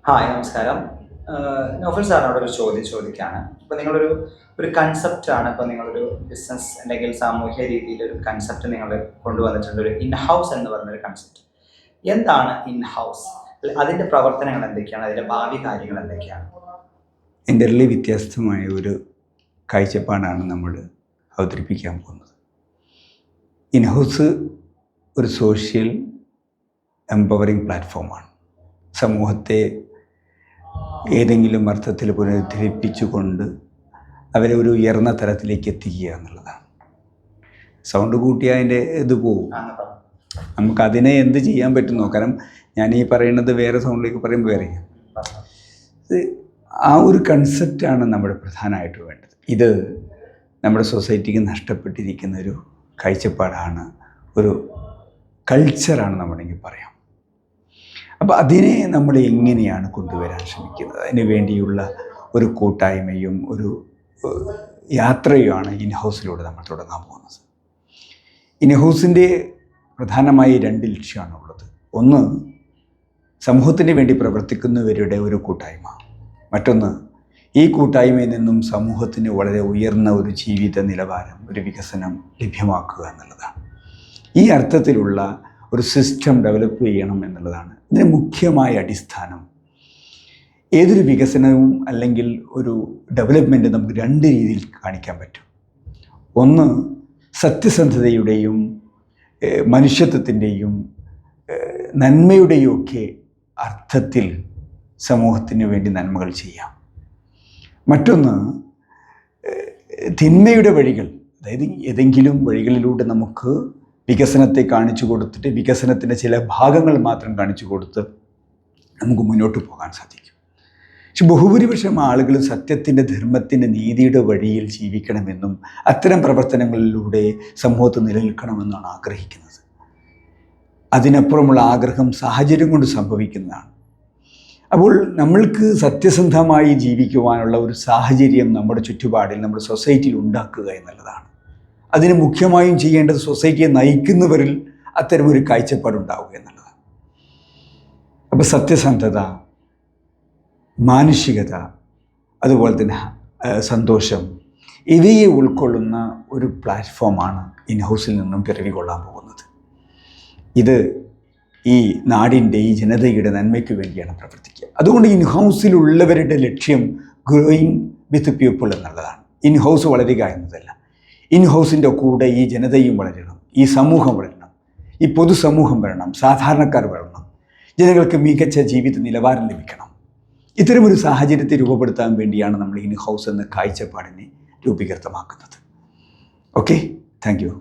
Hi നമസ്കാരം. നൗഫൽ സാറിനോട് ഒരു ചോദ്യം ചോദിക്കുകയാണ്. ഇപ്പോൾ നിങ്ങളൊരു ഒരു കൺസെപ്റ്റാണ് ഇപ്പോൾ നിങ്ങളൊരു ബിസിനസ് അല്ലെങ്കിൽ സാമൂഹ്യ രീതിയിലൊരു കൺസെപ്റ്റ് നിങ്ങൾ കൊണ്ടുവന്നിട്ടുണ്ട്. ഒരു ഇൻ ഹൗസ് എന്ന് പറയുന്നൊരു കൺസെപ്റ്റ്. എന്താണ് ഇൻ ഹൗസ്? അതിൻ്റെ പ്രവർത്തനങ്ങൾ എന്തൊക്കെയാണ്? അതിൻ്റെ ഭാവി കാര്യങ്ങൾ എന്തൊക്കെയാണ്? എൻ്റർലി വ്യത്യസ്തമായ ഒരു കാഴ്ചപ്പാടാണ് നമ്മൾ അവതരിപ്പിക്കാൻ പോകുന്നത്. ഇൻ ഹൗസ് ഒരു സോഷ്യൽ എംപവറിംഗ് പ്ലാറ്റ്ഫോമാണ്. സമൂഹത്തെ ഏതെങ്കിലും അർത്ഥത്തിൽ പുനരുദ്ധരിപ്പിച്ചുകൊണ്ട് അവരെ ഒരു ഉയർന്ന തലത്തിലേക്ക് എത്തിക്കുക എന്നുള്ളതാണ്. സൗണ്ട് കൂട്ടിയാൽ അതിൻ്റെ ഇത് പോവും. നമുക്കതിനെ എന്ത് ചെയ്യാൻ പറ്റും നോക്കാം. ഞാൻ ഈ പറയുന്നത് വേറെ സൗണ്ടിലേക്ക് പറയുമ്പോൾ വേറെ ആ ഒരു കൺസെപ്റ്റാണ് നമ്മുടെ പ്രധാനമായിട്ട് വേണ്ടത്. ഇത് നമ്മുടെ സൊസൈറ്റിക്ക് നഷ്ടപ്പെട്ടിരിക്കുന്ന ഒരു കാഴ്ചപ്പാടാണ്, ഒരു കൾച്ചറാണ് നമ്മണെങ്കിൽ പറയാം. അപ്പോൾ അതിനെ നമ്മൾ എങ്ങനെയാണ് കൊണ്ടുവരാൻ ശ്രമിക്കുന്നത്? അതിന് വേണ്ടിയുള്ള ഒരു കൂട്ടായ്മയും ഒരു യാത്രയുമാണ് ഇൻ ഹൗസിലൂടെ നമ്മൾ തുടങ്ങാൻ പോകുന്നത്. ഇൻ ഹൗസിൻ്റെ പ്രധാനമായി 2 ലക്ഷ്യമാണുള്ളത്. ഒന്ന്, സമൂഹത്തിന് വേണ്ടി പ്രവർത്തിക്കുന്നവരുടെ ഒരു കൂട്ടായ്മ. മറ്റൊന്ന്, ഈ കൂട്ടായ്മയിൽ നിന്നും സമൂഹത്തിന് വളരെ ഉയർന്ന ഒരു ജീവിത നിലവാരം, ഒരു വികസനം ലഭ്യമാക്കുക എന്നുള്ളതാണ്. ഈ അർത്ഥത്തിലുള്ള ഒരു സിസ്റ്റം ഡെവലപ്പ് ചെയ്യണം എന്നുള്ളതാണ് ഇതിന് മുഖ്യമായ അടിസ്ഥാനം. ഏതൊരു വികസനവും അല്ലെങ്കിൽ ഒരു ഡെവലപ്മെൻറ്റ് നമുക്ക് 2 രീതിയിൽ കാണിക്കാൻ പറ്റും. ഒന്ന്, സത്യസന്ധതയുടെയും മനുഷ്യത്വത്തിൻ്റെയും നന്മയുടെയും ഒക്കെ അർത്ഥത്തിൽ സമൂഹത്തിന് വേണ്ടി നന്മകൾ ചെയ്യാം. മറ്റൊന്ന്, തിന്മയുടെ വഴികൾ, അതായത് ഏതെങ്കിലും വഴികളിലൂടെ നമുക്ക് വികസനത്തെ കാണിച്ചു കൊടുത്തിട്ട് വികസനത്തിൻ്റെ ചില ഭാഗങ്ങൾ മാത്രം കാണിച്ചു കൊടുത്ത് നമുക്ക് മുന്നോട്ട് പോകാൻ സാധിക്കും. പക്ഷെ ബഹുഭൂരിപക്ഷം ആളുകൾ സത്യത്തിൻ്റെ, ധർമ്മത്തിൻ്റെ, നീതിയുടെ വഴിയിൽ ജീവിക്കണമെന്നും അത്തരം പ്രവർത്തനങ്ങളിലൂടെ സമൂഹത്തിൽ നിലനിൽക്കണമെന്നാണ് ആഗ്രഹിക്കുന്നത്. അതിനപ്പുറമുള്ള ആഗ്രഹം സാഹചര്യം കൊണ്ട് സംഭവിക്കുന്നതാണ്. അപ്പോൾ നമ്മൾക്ക് സത്യസന്ധമായി ജീവിക്കുവാനുള്ള ഒരു സാഹചര്യം നമ്മുടെ ചുറ്റുപാടിൽ, നമ്മുടെ സൊസൈറ്റിയിൽ ഉണ്ടാക്കുക എന്നുള്ളതാണ്. അതിന് മുഖ്യമായും ചെയ്യേണ്ടത് സൊസൈറ്റിയെ നയിക്കുന്നവരിൽ അത്തരമൊരു കാഴ്ചപ്പാടുണ്ടാവുക എന്നുള്ളതാണ്. അപ്പോൾ സത്യസന്ധത, മാനുഷികത, അതുപോലെ തന്നെ സന്തോഷം, ഇവയെ ഉൾക്കൊള്ളുന്ന ഒരു പ്ലാറ്റ്ഫോമാണ് ഇൻ ഹൗസിൽ നിന്നും പിറവികൊള്ളാൻ പോകുന്നത്. ഇത് ഈ നാടിൻ്റെ, ഈ ജനതയുടെ നന്മയ്ക്ക് വേണ്ടിയാണ് പ്രവർത്തിക്കുക. അതുകൊണ്ട് ഇൻ ഹൗസിലുള്ളവരുടെ ലക്ഷ്യം ഗ്രോയിങ് വിത്ത് പീപ്പിൾ എന്നുള്ളതാണ്. ഇൻ ഹൗസ് വളരുക എന്നതല്ല. ഇൻ ഹൗസിൻ്റെ കൂടെ ഈ ജനതയും വളരണം, ഈ സമൂഹം വളരണം, ഈ പൊതുസമൂഹം വരണം, സാധാരണക്കാർ വളരണം, ജനങ്ങൾക്ക് മികച്ച ജീവിത നിലവാരം ലഭിക്കണം. ഇത്തരമൊരു സാഹചര്യത്തെ രൂപപ്പെടുത്താൻ വേണ്ടിയാണ് നമ്മൾ ഇൻ ഹൗസ് എന്ന കാഴ്ചപ്പാടിനെ രൂപീകൃതമാക്കുന്നത്. Okay, thank U.